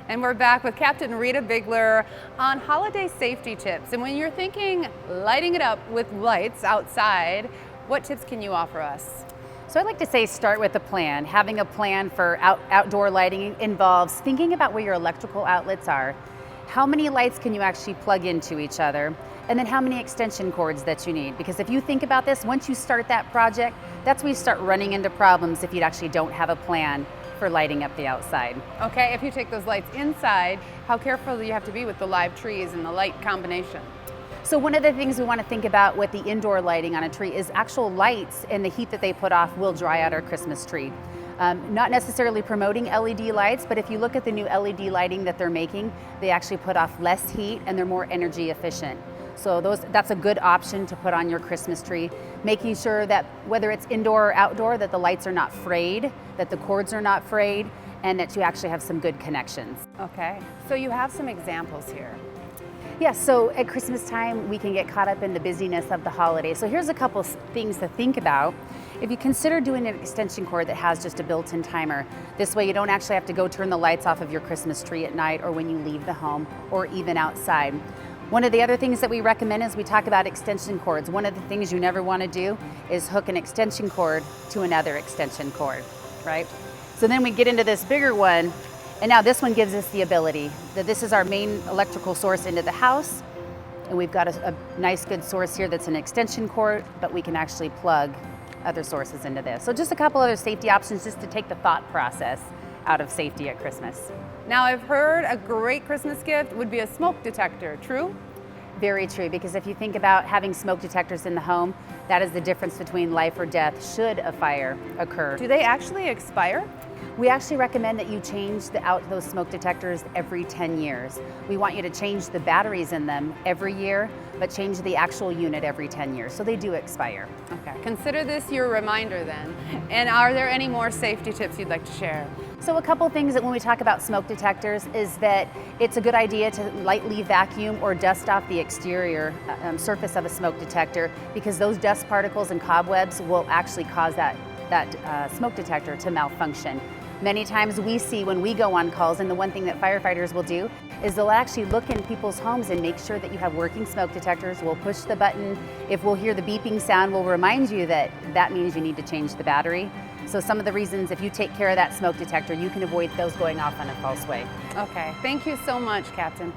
And we're back with Captain Rita Bigler on holiday safety tips. And when you're thinking lighting it up with lights outside, what tips can you offer us? So I'd like to say start with a plan. Having a plan for outdoor lighting involves thinking about where your electrical outlets are. How many lights can you actually plug into each other? And then how many extension cords that you need. Because if you think about this, once you start that project, that's when you start running into problems if you actually don't have a plan for lighting up the outside. Okay, if you take those lights inside, how careful do you have to be with the live trees and the light combination? So one of the things we want to think about with the indoor lighting on a tree is actual lights, and the heat that they put off will dry out our Christmas tree. Not necessarily promoting LED lights, but if you look at the new LED lighting that they're making, they actually put off less heat and they're more energy efficient. So that's a good option to put on your Christmas tree, making sure that whether it's indoor or outdoor, that the lights are not frayed, that the cords are not frayed, and that you actually have some good connections. Okay, so you have some examples here. Yes, so at Christmas time, we can get caught up in the busyness of the holiday. So here's a couple things to think about. If you consider doing an extension cord that has just a built-in timer, this way you don't actually have to go turn the lights off of your Christmas tree at night or when you leave the home or even outside. One of the other things that we recommend is we talk about extension cords. One of the things you never want to do is hook an extension cord to another extension cord, right? So then we get into this bigger one. And now this one gives us the ability that this is our main electrical source into the house. And we've got a nice good source here that's an extension cord, but we can actually plug other sources into this. So just a couple other safety options just to take the thought process out of safety at Christmas. Now I've heard a great Christmas gift would be a smoke detector, true? Very true, because if you think about having smoke detectors in the home, that is the difference between life or death should a fire occur. Do they actually expire? We actually recommend that you change those smoke detectors every 10 years. We want you to change the batteries in them every year, but change the actual unit every 10 years, so they do expire. Okay, consider this your reminder then. And are there any more safety tips you'd like to share? So a couple things that when we talk about smoke detectors is that it's a good idea to lightly vacuum or dust off the exterior surface of a smoke detector, because those dust particles and cobwebs will actually cause that smoke detector to malfunction. Many times we see when we go on calls, and the one thing that firefighters will do is they'll actually look in people's homes and make sure that you have working smoke detectors. We'll push the button. If we'll hear the beeping sound, we'll remind you that that means you need to change the battery. So some of the reasons, if you take care of that smoke detector, you can avoid those going off on a false way. Okay, thank you so much, Captain.